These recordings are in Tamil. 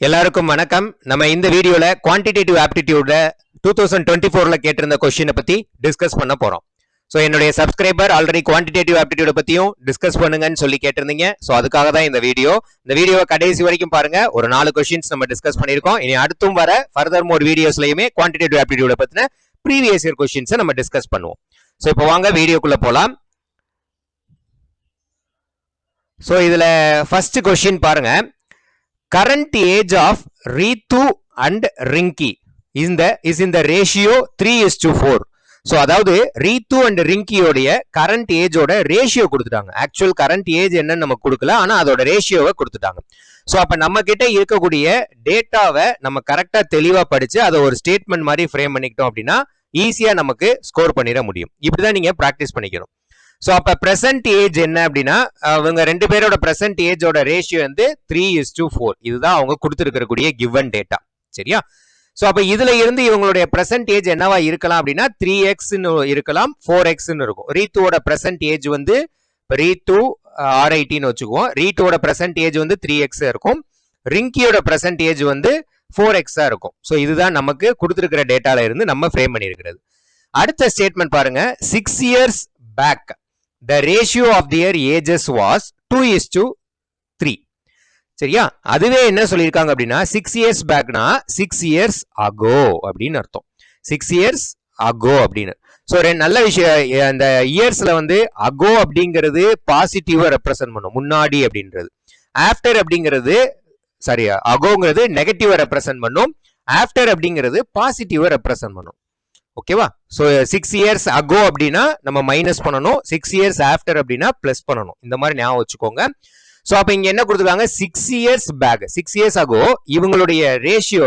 எல்லாருக்கும் வணக்கம். நம்ம இந்த வீடியோல குவான்டிடேட்டிவ் ஆப்டிடியூட்ல 2024ல கேட்டிருந்த क्वेश्चन பத்தி டிஸ்கஸ் பண்ண போறோம். சோ என்னுடைய சப்ஸ்கிரைபர் ஆல்ரெடி குவான்டிடேட்டிவ் ஆப்டிடியூட் பத்தியும் டிஸ்கஸ் பண்ணுங்கன்னு சொல்லி கேட்டிருந்தீங்க. சோ அதுக்காக தான் இந்த வீடியோ. இந்த வீடியோவை கடைசி வரைக்கும் பாருங்க. ஒரு 4 क्वेश्चंस நம்ம டிஸ்கஸ் பண்ணிருக்கோம். இனி அடுத்தும் வர ஃபர்தர் மோர் வீடியோஸ்லயுமே குவான்டிடேட்டிவ் ஆப்டிடியூட் பத்தின ப்ரீவியஸ் இயர் क्वेश्चंस நம்ம டிஸ்கஸ் பண்ணுவோம். சோ இப்போ வாங்க வீடியோக்குள்ள போலாம். சோ இதுல ஃபர்ஸ்ட் क्वेश्चन பாருங்க. Current age of Ritu and Rinki is in the ratio 3:4. So அதாவது Ritu and Rinki உடைய current age ஓட ரேஷியோ கொடுத்துட்டாங்க. ஆக்சுவல் current age என்னன்னு நமக்கு கொடுக்கல, ஆனா அதோட ரேஷியோவை கொடுத்துட்டாங்க. ஸோ அப்ப நம்ம கிட்ட இருக்கக்கூடிய டேட்டாவை நம்ம கரெக்டா தெளிவா படிச்சு அதை ஒரு ஸ்டேட்மெண்ட் மாதிரி ஃப்ரேம் பண்ணிக்கிட்டோம் அப்படின்னா ஈஸியா நமக்கு ஸ்கோர் பண்ணிட முடியும். இப்படிதான் நீங்க பிராக்டிஸ் பண்ணிக்கணும். ஸோ அப்ப பிரசன்ட் ஏஜ் என்ன அப்படின்னா அவங்க ரெண்டு பேரோட பிரசன்ட் ஏஜோட ரேஷியோ வந்து 3:4. இதுதான் அவங்க கொடுத்துருக்கக்கூடிய கிவன் டேட்டா. சரியா? ஸோ அப்ப இதுல இருந்து இவங்களுடைய பிரசன்ட் ஏஜ் என்னவா இருக்கலாம் அப்படின்னா 3x இருக்கலாம், 4x இருக்கும். ரீத்துவோட பிரசன்ட் ஏஜ் வந்து ரீத்து R18 வச்சுக்குவோம். ரீத்துவோட பிரசன்ட் ஏஜ் வந்து 3x இருக்கும். ரிங்கியோட பிரசன்ட் ஏஜ் வந்து 4x இருக்கும். ஸோ இதுதான் நமக்கு கொடுத்துருக்கிற டேட்டால இருந்து நம்ம ஃப்ரேம் பண்ணியிருக்கிறது. அடுத்த ஸ்டேட்மெண்ட் பாருங்க. 6 years back the ratio of their ages was 2:3. சரியா? அதுவே என்ன சொல்லியிருக்காங்க அப்படின்னா 6 years backனா 6 years ago அப்படின்னு அர்த்தம். 6 years ago அப்படின்னு. ஸோ நல்ல விஷயம். அந்த இயர்ஸ்ல வந்து அகோ அப்படிங்கிறது பாசிட்டிவா ரெப்ரசன்ட் பண்ணும், முன்னாடி அப்படின்றது. ஆஃப்டர் அப்படிங்கிறது சாரி அகோங்கிறது நெகட்டிவா ரெப்ரசன்ட் பண்ணும், ஆஃப்டர் அப்படிங்கிறது பாசிட்டிவா ரெப்ரசன்ட் பண்ணும். ஓகேவா? ஸோ 6 years ago அப்படின்னா நம்ம மைனஸ் பண்ணணும், 6 years ஆஃப்டர் அப்படின்னா பிளஸ் பண்ணணும். இந்த மாதிரி ஞாபகம் வச்சுக்கோங்க. ஸோ அப்ப இங்க என்ன கொடுத்துருக்காங்க? 6 years பேக், 6 years ago இவங்களுடைய ரேஷியோ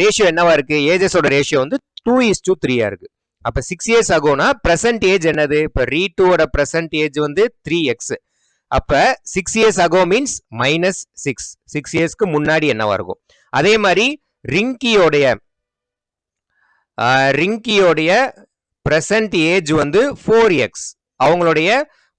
ரேஷியோ என்னவா இருக்கு? ஏஜஸோட ரேஷியோ வந்து 2:3 இருக்கு. அப்ப 6 years agoனா பிரசன்ட் ஏஜ் என்னது? இப்ப ரீட்டோட பிரசன்ட் ஏஜ் வந்து 3x. அப்ப 6 years ago மீன்ஸ் -6. 6 yearsக்கு முன்னாடி என்னவா இருக்கும்? அதே மாதிரி ரிங்கியோடைய பிரசன்ட் ஏஜ் வந்து 4x. அவங்களுடைய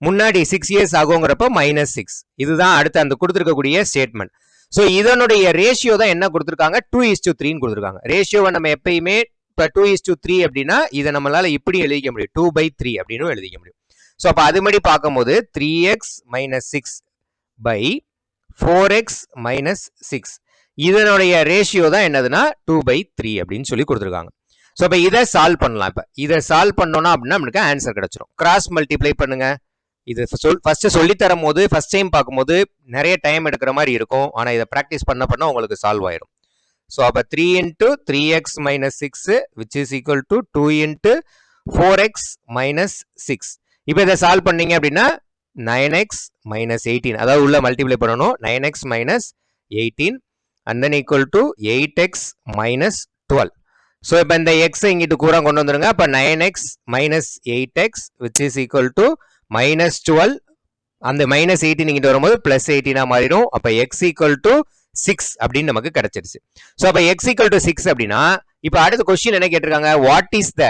முன்னாடி 6 years ஆகுங்கிறப்ப -6. இதுதான் அடுத்து அந்த கொடுத்துருக்கக்கூடிய ஸ்டேட்மெண்ட். ஸோ இதனுடைய ரேஷியோ தான் என்ன கொடுத்துருக்காங்க? 2:3 கொடுத்துருக்காங்க. ரேஷியோவை நம்ம எப்பயுமே இப்போ 2:3 அப்படின்னா இதை நம்மளால இப்படி எழுதிக்க முடியும், 2/3 அப்படின்னு எழுதிக்க முடியும். ஸோ அப்போ அது மாதிரி பார்க்கும்போது 3x - 6 by 4x - 6 இதனுடைய ரேஷியோ தான் என்னதுன்னா 2/3 அப்படின்னு சொல்லி கொடுத்துருக்காங்க. ஸோ இப்போ இதை சால்வ் பண்ணலாம். இப்போ இதை சால்வ் பண்ணோம்னா அப்படின்னா நமக்கு ஆன்சர் கிடைச்சிடும். கிராஸ் மல்டிப்ளை பண்ணுங்க. இது ஃபர்ஸ்ட் சொல்லி தரும் போது ஃபர்ஸ்ட் டைம் பார்க்கும்போது நிறைய டைம் எடுக்கிற மாதிரி இருக்கும், ஆனால் இதை ப்ராக்டிஸ் பண்ண உங்களுக்கு சால்வ் ஆயிரும். ஸோ அப்போ 3 × 3x - 6 which is equal to 2 × 4x - 6. இப்போ இதை சால்வ் பண்ணீங்க அப்படின்னா 9x - 18, அதாவது உள்ள மல்டிப்ளை பண்ணணும். 9x - 18 and then equal to 8x - 12. So இப்போ இந்த x இங்கிட்டு கூட கொண்டு வந்துருங்க. அப்போ 9x - 8x which is equal to -12. அந்த -18 இங்கிட்டு வரும்போது +18 மாறிடும். அப்போ x equal to 6 அப்படின்னு நமக்கு கிடைச்சிருச்சு. ஸோ அப்போ x equal to 6 அப்படின்னா இப்போ அடுத்த கொஸ்டின் என்ன கேட்டிருக்காங்க? What is the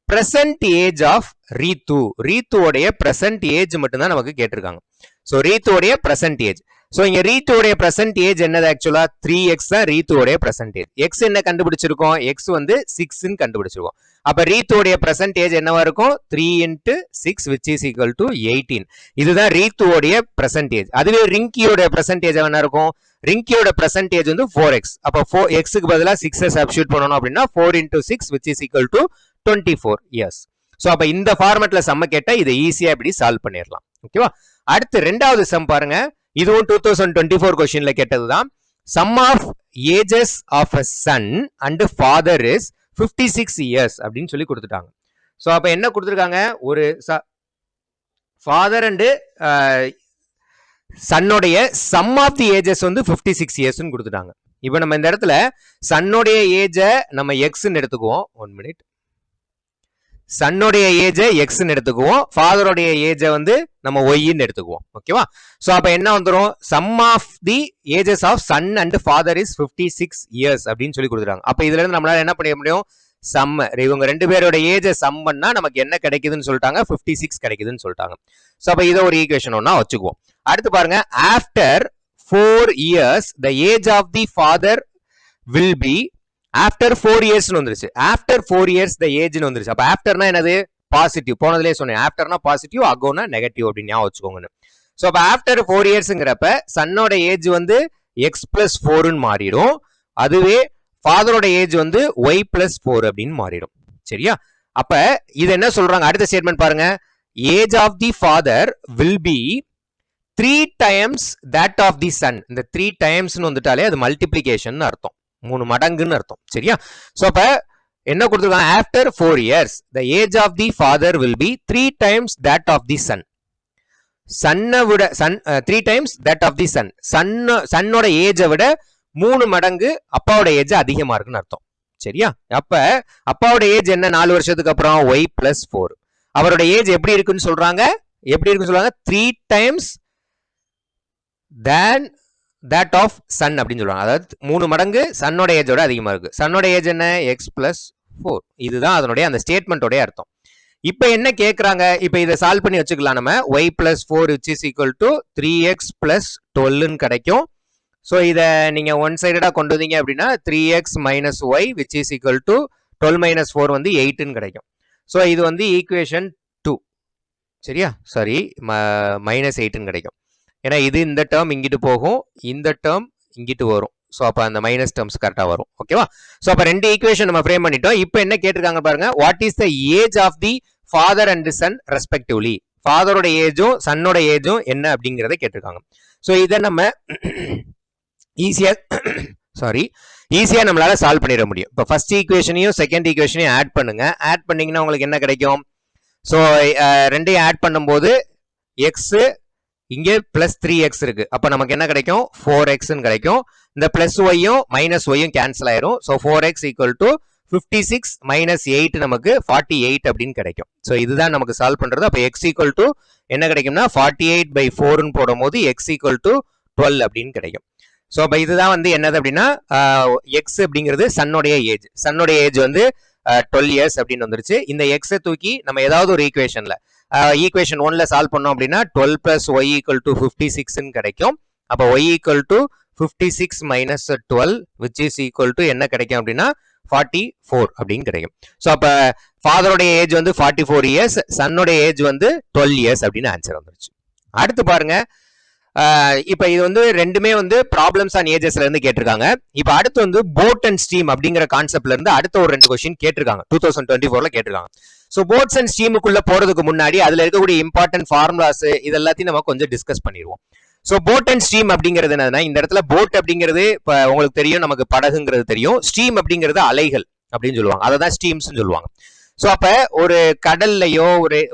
present age of Ritu? ரீத்துவோடைய பிரசன்ட் ஏஜ் மட்டும்தான் நமக்கு கேட்டிருக்காங்க. ஸோ ரீத்துவோடைய பிரசன்ட் ஏஜ். ஸோ இங்க ரீத்துவோடைய பிரசன்ட் ஏஜ் என்னது? ஆக்சுவலா 3x தான் ரீத்துவோடைய பிரசன்ட் ஏஜ். எக்ஸ் என்ன கண்டுபிடிச்சிருக்கோம்? எக்ஸ் வந்து 6 கண்டுபிடிச்சிருக்கோம். அப்ப ரீத்துவோடைய பிரசன்ட் ஏஜ் என்னவா இருக்கும்? 3 × 6 which is equal to 18. இதுதான் ரீத்துவோடைய பிரசன்ட் ஏஜ். அதுவே ரிங்கியோட பிரசன்ட் ஏஜ் என்ன இருக்கும்? ரிங்கியோட பிரசன்ட் ஏஜ் வந்து 4x. அப்ப 4xக்கு பதிலா 6 சப்ஸ்டிட்யூட் பண்ணணும் அப்படின்னா 4 × 6 which is equal to 24 years. So அப்ப இந்த ஃபார்மேட்ல சம்ம கேட்டா இதை ஈஸியா இப்படி சால்வ் பண்ணிடலாம். ஓகேவா? அடுத்து ரெண்டாவது சம் பாருங்க. இதுவும் 2024 கொஸ்டின்ல கேட்டதுதான். Sum of ages of a son and father is 56 years அப்படின்னு சொல்லி கொடுத்துட்டாங்க. ஸோ அப்ப என்ன கொடுத்துருக்காங்க? ஒரு ஃபாதர் அண்ட் சன்னுடைய சம் ஆஃப் தி ஏஜஸ் வந்து 56 years கொடுத்துட்டாங்க. இப்போ நம்ம இந்த இடத்துல சன்னுடைய ஏஜை நம்ம எக்ஸ்ன்னு எடுத்துக்குவோம். 1 minute. சன்னுடைய ஏஜை எக்ஸ்ன்னு எடுத்துக்குவோம், ஃபாதருடைய ஏஜை வந்து நம்ம ஒய்ன்னு எடுத்துக்குவோம். ஓகேவா? ஸோ அப்போ என்ன வந்துடும்? Sum of the ages of son and father is 56 years அப்படின்னு சொல்லி கொடுத்துருக்காங்க. அப்போ இதுல இருந்து நம்மளால என்ன பண்ண முடியும்? சம் இவங்க ரெண்டு பேரோட ஏஜை சம் பண்ணா நமக்கு என்ன கிடைக்குதுன்னு சொல்லிட்டாங்க? 56 கிடைக்குதுன்னு சொல்லிட்டாங்க. ஸோ அப்போ இதை ஒரு ஈக்குவேஷன் ஒன்னா வச்சுக்குவோம். அடுத்து பாருங்க. After 4 years the age of the father will be after 4 years வந்துருச்சு. after 4 years the age வந்துருச்சு. அப்ப afterனா என்னது? பாசிட்டிவ். போனதுலயே சொன்னேன், ஆஃப்டர்னா பாசிட்டிவ், அகோனா நெகட்டிவ் அப்படின்னு ஞாபகம் வச்சுக்கோங்க. ஸோ அப்போ ஆஃப்டர் 4 இயர்ஸ்ங்கிறப்ப சன்னோட ஏஜ் வந்து எக்ஸ் பிளஸ் 4ன்னு மாறிடும். அதுவே ஃபாதரோட ஏஜ் வந்து ஒய் பிளஸ் 4 அப்படின்னு மாறிடும். சரியா? அப்ப இது என்ன சொல்றாங்க? அடுத்த ஸ்டேட்மெண்ட் பாருங்க. Age of the father will be 3 times that of the son. இந்த 3 times வந்துட்டாலே அது மல்டிப்ளிகேஷன் அர்த்தம், 3 மடங்குன்னு அர்த்தம். சரியா? சோ அப்ப என்ன கொடுத்துருக்காங்க? After 4 years the age of the father will be 3 times that of the son. சன்னை விட 3 times that of the son. சன்னோட ஏஜை விட 3 மடங்கு அப்பாவோட ஏஜ் அதிகமா இருக்குன்னு அர்த்தம். சரியா? அப்ப அப்பாவோட ஏஜ் என்ன? 4 வருஷத்துக்கு அப்புறம் y பிளஸ் 4. அவரோட ஏஜ் எப்படி இருக்குன்னு சொல்றாங்க? எப்படி இருக்குன்னு சொல்றாங்க? 3 times than that of son அப்படின்னு சொல்றாங்க. அதாவது 3 மடங்கு சன்னோட ஏஜோட அதிகமா இருக்கு. சன்னோட ஏஜ் என்ன? x plus 4. இதுதான் அதனுடைய அந்த ஸ்டேட்மெண்டோட அர்த்தம். இப்ப என்ன கேக்குறாங்க? இப்ப இதை சால்வ் பண்ணி வச்சுக்கலாம் நம்ம. y plus 4 which is equal to 3x plus 12 கிடைக்கும். ஸோ இதை நீங்க ஒன் சைடடா கொண்டு வந்தீங்க அப்படின்னா 3x minus y which is equal to 12 minus 4 வந்து 8ன்னு கிடைக்கும். ஸோ இது வந்து ஈக்குவேஷன் 2. சரியா? சாரி, மைனஸ் 8ன்னு கிடைக்கும். ஏன்னா இது இந்த டேர்ம் இங்கிட்டு போகும், இந்த டேர்ம் இங்கிட்டு வரும். ஸோ அப்போ அந்த மைனஸ் டேர்ம்ஸ் கரெக்டாக வரும். ஓகேவா? ஸோ அப்போ 2 ஈக்குவேஷன் நம்ம ஃப்ரேம் பண்ணிட்டோம். இப்போ என்ன கேட்டிருக்காங்க பாருங்க. What is the age of the father and son respectively? ஃபாதரோட ஏஜும் சன்னோட ஏஜும் என்ன அப்படிங்கிறத கேட்டிருக்காங்க. ஸோ இதை நம்ம ஈஸியா நம்மளால சால்வ் பண்ணிட முடியும். இப்போ ஃபர்ஸ்ட் ஈக்குவேஷனையும் செகண்ட் ஈக்குவேஷனையும் ஆட் பண்ணுங்க. ஆட் பண்ணீங்கன்னா உங்களுக்கு என்ன கிடைக்கும்? ஸோ ரெண்டையும் ஆட் பண்ணும்போது எக்ஸ் இங்கே பிளஸ் 3x இருக்கு. அப்போ நமக்கு என்ன கிடைக்கும்? 4x கிடைக்கும். இந்த பிளஸ் ஒய்யும் மைனஸ் ஒய்யும் கேன்சல் ஆயிரும். So 4x equal to 56 minus 8 நமக்கு 48 அப்படின்னு கிடைக்கும். ஸோ இதுதான் நமக்கு சால்வ் பண்றது. அப்போ x ஈக்குவல் டு என்ன கிடைக்கும்னா 48/4ன்னு போடும் போது x ஈக்குவல் டு 12 அப்படின்னு கிடைக்கும். ஸோ அப்போ இதுதான் வந்து என்னது அப்படின்னா எக்ஸ் அப்படிங்கிறது சன்னுடைய ஏஜ் வந்து 12 years அப்படின்னு வந்துருச்சு. இந்த எக்ஸை தூக்கி நம்ம ஏதாவது ஒரு ஈக்குவேஷன்ல ஈக்குவேஷன் 1ல சால்வ் பண்ணோம் அப்படின்னா 12 பிளஸ் ஒய் ஈக்குவல் டு 56ன்னு கிடைக்கும். அப்போ y equal to 56 minus 12 which is equal to என்ன கிடைக்கும் அப்படின்னா 44 அப்படின்னு கிடைக்கும். ஸோ அப்போ ஃபாதரோடைய ஏஜ் வந்து 44 years, சன்னுடைய ஏஜ் வந்து 12 years அப்படின்னு ஆன்சர் வந்துருச்சு. அடுத்து பாருங்க. இப்ப இது வந்து ரெண்டுமே வந்து ப்ராப்ளம்ஸ் ஆன் ஏஜஸ்ல இருந்து கேட்டிருக்காங்க. இப்ப அடுத்து வந்து போட் அண்ட் ஸ்டீம் அப்படிங்கிற கான்செப்ட்ல இருந்து அடுத்த ஒரு 2 கொஸ்டின் கேட்டிருக்காங்க. 2024ல கேட்டிருக்காங்க. சோ போட்ஸ் அண்ட் ஸ்டீமுக்குள்ள போறதுக்கு முன்னாடி அதுல இருக்கக்கூடிய இம்பார்ட்டன்ட் ஃபார்முலாஸ் இது எல்லாத்தையும் நம்ம கொஞ்சம் டிஸ்கஸ் பண்ணிடுவோம். சோ போட் அண்ட் ஸ்டீம் அப்படிங்கிறது என்னன்னா, இந்த இடத்துல போட் அப்படிங்கிறது இப்ப உங்களுக்கு தெரியும், நமக்கு படகுங்கிறது தெரியும். ஸ்டீம் அப்படிங்கிறது அலைகள் அப்படின்னு சொல்லுவாங்க. அதை தான் ஸ்டீம்ஸ் சொல்லுவாங்க. ஸோ அப்ப ஒரு கடல்லையோ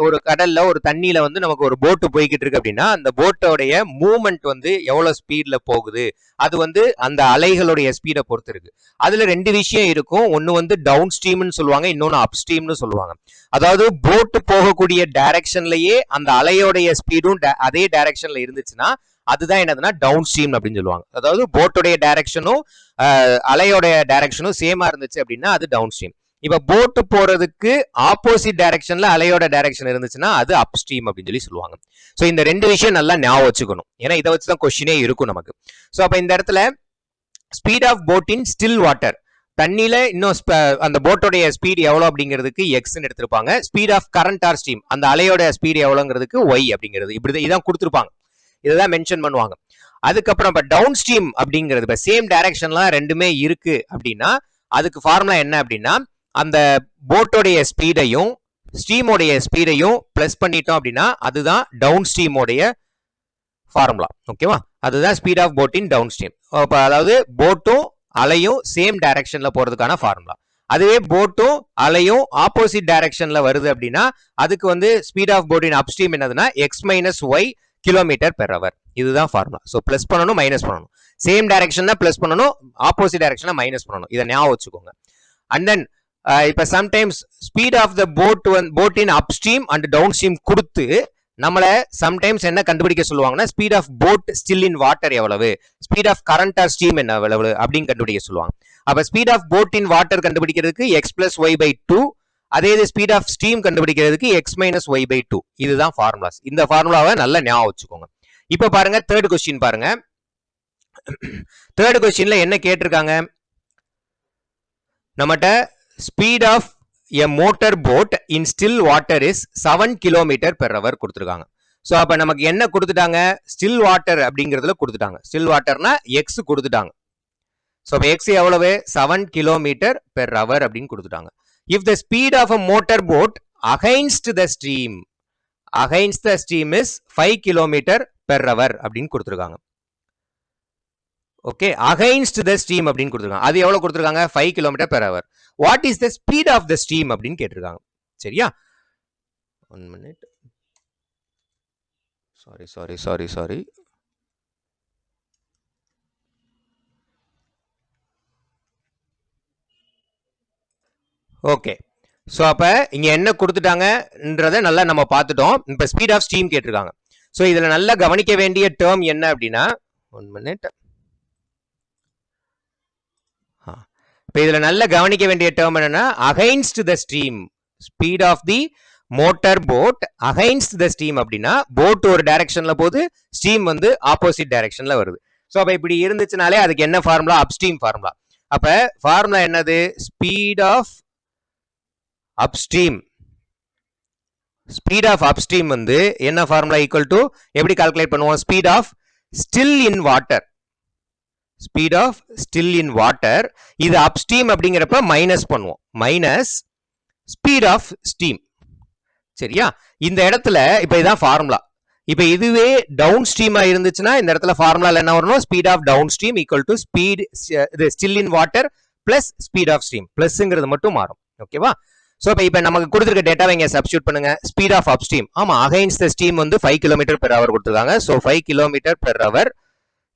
ஒரு கடல்ல ஒரு தண்ணியில வந்து நமக்கு ஒரு போட்டு போய்கிட்டு இருக்கு அப்படின்னா அந்த போட்டோடைய மூவ்மெண்ட் வந்து எவ்வளவு ஸ்பீட்ல போகுது, அது வந்து அந்த அலைகளுடைய ஸ்பீடை பொறுத்து இருக்கு. அதுல 2 விஷயம் இருக்கும். ஒன்னு வந்து டவுன் ஸ்ட்ரீம்னு சொல்லுவாங்க, இன்னொன்னு அப் ஸ்ட்ரீம்னு சொல்லுவாங்க. அதாவது போட்டு போகக்கூடிய டைரக்ஷன்லயே அந்த அலையோடைய ஸ்பீடும் அதே டைரக்ஷன்ல இருந்துச்சுன்னா அதுதான் என்னதுன்னா டவுன் ஸ்ட்ரீம் அப்படின்னு சொல்லுவாங்க. அதாவது போட்டோடைய டைரக்ஷனும் அலையோட டைரக்ஷனும் சேமா இருந்துச்சு அப்படின்னா அது டவுன் ஸ்ட்ரீம். இப்ப போட்டு போறதுக்கு ஆப்போசிட் டைரக்ஷன்ல அலையோட டைரக்ஷன் இருந்துச்சுன்னா அது அப் ஸ்ட்ரீம் அப்படின்னு சொல்லுவாங்க. சோ இந்த 2 விஷயம் நல்லா ஞாபகம் வச்சுக்கணும். ஏன்னா இதை வச்சுதான் கொஸ்டினே இருக்கும் நமக்கு. சோ அப்ப இந்த இடத்துல speed of boat in still water, தண்ணியில இன்னும் அந்த போட்டோடைய ஸ்பீட் எவ்வளவு அப்படிங்கிறதுக்கு எக்ஸ்ன்னு எடுத்திருப்பாங்க. Speed of current or stream, அந்த அலையோட ஸ்பீட் எவ்வளவுங்கிறதுக்கு ஒய் அப்படிங்கிறது இப்படி இதான் கொடுத்துருப்பாங்க. இதான் மென்ஷன் பண்ணுவாங்க. அதுக்கப்புறம் இப்ப டவுன் ஸ்ட்ரீம் அப்படிங்கிறது இப்ப சேம் டைரக்ஷன்லாம் ரெண்டுமே இருக்கு அப்படின்னா அதுக்கு ஃபார்முலா என்ன அப்படின்னா, அந்த போட்டோடைய ஸ்பீடையும் ஸ்ட்ரீமோடைய ஸ்பீடையும் பிளஸ் பண்ணிட்டோம் அப்படின்னா அதுதான் டவுன் ஸ்ட்ரீமோடைய ஃபார்முலா. ஓகேவா? அதுதான் speed of boat in downstream. அதாவது போட்டும் அலையும் சேம் டைரக்ஷன்ல போறதுக்கான ஃபார்முலா. அதுவே போட்டும் அலையும் ஆப்போசிட் டைரக்ஷன்ல வருது அப்படின்னா அதுக்கு வந்து speed of boat in upstream என்னதுன்னா X minus Y kilometre per hour. இதுதான் ஃபார்முலா. ஸோ பிளஸ் பண்ணணும், மைனஸ் பண்ணணும். சேம் டைரக்ஷன்ல பிளஸ் பண்ணணும், ஆப்போசிட் டைரக்ஷன்ல மைனஸ் பண்ணணும். இதை ஞாபகம் வச்சுக்கோங்க. அண்ட் தென் இப்ப sometimes speed of the boat in upstream and downstream கொடுத்து நம்மள சம்டைம்ஸ் என்ன கண்டுபிடிக்க சொல்லுவாங்கன்னா speed of boat still in water எவ்வளவு, speed of current or stream என்ன எவ்வளவு அப்படின்னு கண்டுபிடிக்க சொல்லுவாங்க. அப்ப speed of boat in water கண்டுபிடிக்கிறதுக்கு எக்ஸ் பிளஸ் ஒய் பை 2, அதே இது ஸ்பீட் ஆஃப் ஸ்ட்ரீம் கண்டுபிடிக்கிறதுக்கு எக்ஸ் மைனஸ் ஒய் பை 2. இதுதான் ஃபார்முலாஸ். இந்த ஃபார்முலாவை நல்லா ஞாபகம் வச்சுக்கோங்க. இப்ப பாருங்க தேர்ட் கொஸ்டின் பாருங்க. தேர்ட் கொஸ்டின்ல என்ன கேட்டிருக்காங்க, நம்மகிட்ட speed of a motor boat in still water is 7 kilometre per hour கொடுத்துருக்காங்க. ஸோ அப்ப நமக்கு என்ன கொடுத்துட்டாங்க, ஸ்டில் வாட்டர் அப்படிங்கிறதுல கொடுத்துட்டாங்க. ஸ்டில் வாட்டர்னா எக்ஸ் கொடுத்துட்டாங்க. ஸோ எக்ஸ் எவ்வளவு, 7 கிலோமீட்டர் பெர் ஹவர் அப்படின்னு கொடுத்துட்டாங்க. If the speed of a motor boat against the stream, against the stream is 5 kilometre per hour அப்படின்னு கொடுத்துருக்காங்க. ஓகே, அகைன்ஸ்ட் த ஸ்ட்ரீம் அப்படின்னு கொடுத்துருக்காங்க. அது எவ்வளவு கொடுத்துருக்காங்க, 5 kilometre per hour. What is the speed of the stream அப்படின்னு கேட்டிருக்காங்க. சரியா, 1 minute. சாரி. ஓகே, ஸோ அப்ப இங்க என்ன கொடுத்துட்டாங்கன்றத நல்லா நம்ம பார்த்துட்டோம். இப்ப ஸ்பீட் ஆஃப் ஸ்ட்ரீம் கேட்டிருக்காங்க. ஸோ இதுல நல்லா கவனிக்க வேண்டிய டேர்ம் என்ன அப்படின்னா, 1 minute. இப்ப இதுல நல்ல கவனிக்க வேண்டிய டேர்ம் என்னன்னா, against the stream, speed of the motor boat against the stream அப்படின்னா போட் ஒரு டைரக்ஷன்ல போகுது, ஸ்ட்ரீம் வந்து ஆப்போசிட் டைரக்ஷன்ல வருது. ஸோ அப்ப இப்படி இருந்துச்சுனாலே அதுக்கு என்ன ஃபார்முலா, அப்ஸ்ட்ரீம் ஃபார்முலா. அப்ப ஃபார்முலா என்னது, speed of upstream. Speed of upstream வந்து என்ன ஃபார்முலா, ஈக்குவல் டு எப்படி கால்குலேட் பண்ணுவோம், speed of still in water, speed of still in water. இது அப்ஸ்ட்ரீம் அப்படிங்கிறப்ப மைனஸ் பண்ணுவோம், மைனஸ் ஸ்பீட் ஆஃப் ஸ்ட்ரீம். சரியா, இந்த இடத்துல இப்ப இதான் ஃபார்முலா. இப்ப இதுவே டவுன் ஸ்ட்ரீமா இருந்துச்சுன்னா இந்த இடத்துல ஃபார்முலா என்ன வரணும், speed of downstream equal to speed still in water plus speed of stream, பிளஸ்ங்கிறது மட்டும் மாறும். ஓகேவா, சோ இப்ப நமக்கு கொடுத்திருக்க டேட்டாவை இங்க சப்ஸ்டிட்யூட் பண்ணுங்க. ஸ்பீட் ஆஃப் அப்ஸ்ட்ரீம், ஆமா அகைன்ஸ்ட் த ஸ்ட்ரீம் வந்து 5 கிலோமீட்டர் பெர் ஹவர் கொடுத்துருக்காங்க. So 5 kilometre per hour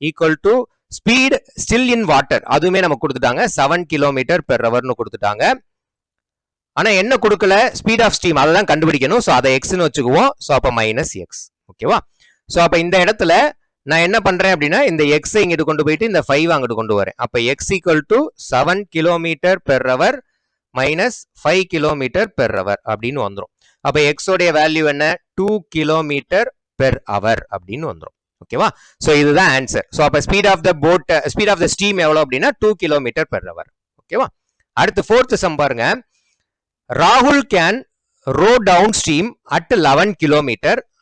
equal to speed still in water, அதுவுமே நமக்கு கொடுத்துட்டாங்க 7 கிலோமீட்டர் பெர் ஹவர்னு கொடுத்துட்டாங்க. ஆனா என்ன கொடுக்கல, ஸ்பீட் ஆஃப் ஸ்ட்ரீம், அதை தான் கண்டுபிடிக்கணும். சோ அதை எக்ஸ்னு வச்சுக்குவோம். சோ அப்ப மைனஸ் எக்ஸ். ஓகேவா, சோ அப்ப இந்த இடத்துல நான் என்ன பண்றேன் அப்படின்னா, இந்த எக்ஸ் இங்கிட்டு கொண்டு போயிட்டு இந்த 5 அங்கிட்டு கொண்டு வரேன். அப்ப X equal to 7 kilometre per hour minus 5 kilometre per hour அப்படின்னு வந்துடும். அப்ப எக்ஸ் உடைய வேல்யூ என்ன, 2 கிலோமீட்டர் பெர் ஹவர் அப்படின்னு வந்துடும். ஓகேவா, சோ இதுதான் ஆன்சர். சோ அப்ப speed of the boat, speed of the stream எவ்வளவு அப்படின்னா 2 கிலோமீட்டர் பெர் ஹவர். ஓகேவா, அடுத்து 4th சம் பாருங்க. Rahul can row downstream at 11 km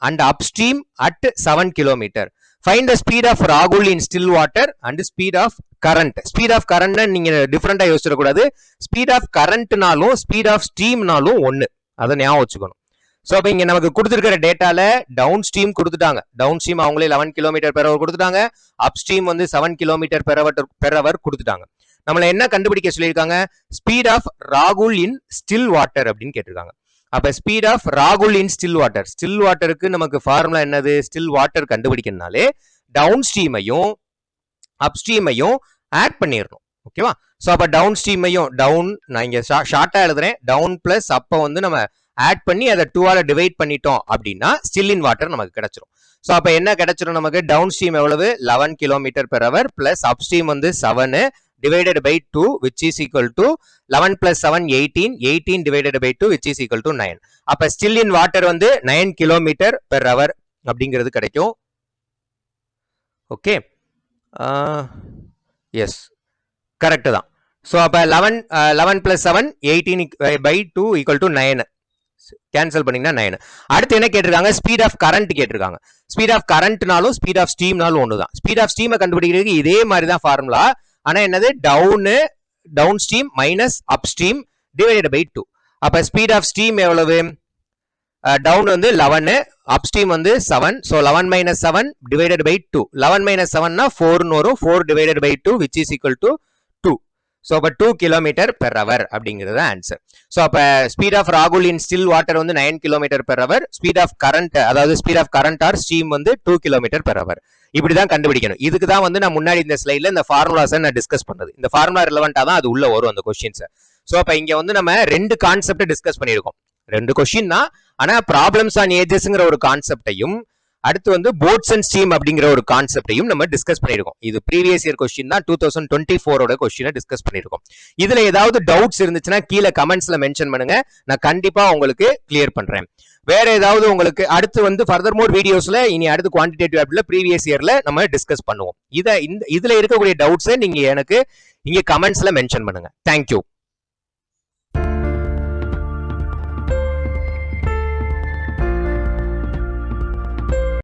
and upstream at 7 km. Find the speed of Rahul in still water and speed of current. Speed of current நீங்க டிஃபரெண்டா யோசிச்சிட கூடாது. ஸ்பீட் ஆஃப் கரண்ட்னாலும் ஸ்பீட் ஆஃப் ஸ்ட்ரீம்னாலும் ஒன்னு, அதை ஞாபகம் வச்சுக்கணும். ஸோ அப்போ இங்க நமக்கு கொடுத்துருக்கிற டேட்டால டவுன் ஸ்ட்ரீம் கொடுத்துட்டாங்க. டவுன் ஸ்ட்ரீம் அவங்களே 11 கிலோமீட்டர் பெர் ஹவர் கொடுத்துட்டாங்க. அப் ஸ்ட்ரீம் வந்து 7 கிலோமீட்டர் பெர் ஹவர் கொடுத்துட்டாங்க. நம்மள என்ன கண்டுபிடிக்க சொல்லியிருக்காங்க, ஸ்பீட் ஆஃப் ராகுல் இன் ஸ்டில் வாட்டர் அப்படின்னு கேட்டிருக்காங்க. அப்ப ஸ்பீட் ஆஃப் ராகுல் இன் ஸ்டில் வாட்டர், ஸ்டில் வாட்டருக்கு நமக்கு ஃபார்முலா என்னது, ஸ்டில் வாட்டர் கண்டுபிடிக்கனாலே டவுன் ஸ்ட்ரீமையும் அப் ஸ்ட்ரீமையும் ஆட் பண்ணிடணும். ஓகேவா, ஸோ அப்ப டவுன் ஸ்ட்ரீமையும் டவுன், நான் இங்க ஷார்ட்டா எழுதுறேன், டவுன் பிளஸ் அப்ப வந்து நம்ம ஆட் பண்ணி அதை 2ஆல டிவைட் பண்ணிட்டோம் அப்படின்னா ஸ்டில் இன் வாட்டர் நமக்கு கிடைச்சிரும். ஸோ அப்ப என்ன கிடைச்சிரும் நமக்கு, டவுன் ஸ்ட்ரீம் எவ்வளவு 11 கிலோமீட்டர் பெர் ஹவர் பிளஸ் அப் ஸ்ட்ரீம் வந்து 7 divided by 2 which is equal to 11 plus 7 18, 18 divided by 2 which is equal to 9. அப்ப still in water வந்து 9 km per hour அப்படிங்கிறது கிடைக்கும். ஓகே, எஸ் கரெக்ட் தான். ஸோ அப்ப 11 plus 7 18 by 2 equal to 9, cancel பண்ணீங்கன்னா 9. அடுத்து என்ன கேட்டிருக்காங்க, ஸ்பீட் ஆஃப் கரண்ட் கேட்டிருக்காங்க. ஸ்பீட் ஆஃப் கரண்ட்னாலும் ஸ்பீட் ஆஃப் ஸ்ட்ரீம்னாலும் ஒண்ணுதான். ஸ்பீட் ஆஃப் ஸ்ட்ரீமை கண்டுபிடிக்கிறதுக்கு இதே மாதிரி தான் ஃபார்முலா. ஆனா என்னது, downstream minus upstream divided by 2. அப்ப ஸ்பீட் ஆஃப் ஸ்ட்ரீம் எவ்வளவு, டவுன் வந்து 11, அப் ஸ்ட்ரீம் வந்து 7. So 11 minus 7 divided by 2. 11 minus 7னா 4ன்னு வரும். 4 divided by 2 which is equal to 2. So அப்போ 2 கிலோமீட்டர் பெர் ஹவர் அப்படிங்கிறது ஆன்சர். ஸோ அப்போ ஸ்பீட் ஆஃப் ராகுல் இன் ஸ்டில் வாட்டர் வந்து 9 kilometre per hour. Speed of current, அதாவது speed of current or stream வந்து 2 கிலோமீட்டர் பெர் ஹவர். இப்படிதான் கண்டுபிடிக்கணும். இதுக்கு தான் வந்து நான் முன்னாடி இந்த ஸ்லைட்ல இந்த ஃபார்முலாஸை நான் டிஸ்கஸ் பண்ணது. இந்த ஃபார்முலா ரிலவெண்டா தான் அது உள்ள வரும் அந்த கொஸ்டின்ஸ். ஸோ அப்போ இங்க வந்து நம்ம 2 கான்செப்ட் டிஸ்கஸ் பண்ணியிருக்கோம். 2 கொஸ்டின் தான், ஆனா ப்ராப்ளம்ஸ் ஆன் ஏஜஸ்ங்கிற ஒரு கான்செப்டையும் அடுத்து வந்து போட்ஸ் அண்ட் ஸ்டீம் அப்படிங்கிற ஒரு கான்செப்டையும் நம்ம டிஸ்கஸ் பண்ணிருக்கோம். இது ப்ரீவியஸ் இயர் கொஸ்டின் தான், 2024 கொஸ்டினை டிஸ்கஸ் பண்ணிருக்கோம். இதுல ஏதாவது டவுட்ஸ் இருந்துச்சுன்னா கீழே கமெண்ட்ஸ்ல மென்ஷன் பண்ணுங்க, நான் கண்டிப்பா உங்களுக்கு கிளியர் பண்றேன். வேற ஏதாவது உங்களுக்கு அடுத்து வந்து ஃபர்தர் மோர் வீடியோஸ்ல இனி அடுத்து குவான்டிடேட்டிவ் ஆப்டில ப்ரீவியஸ் இயர்ல நம்ம டிஸ்கஸ் பண்ணுவோம். இதுல இருக்கக்கூடிய டவுட்ஸை நீங்க எனக்கு இங்க கமெண்ட்ஸ்ல மென்ஷன் பண்ணுங்க. தேங்க்யூ.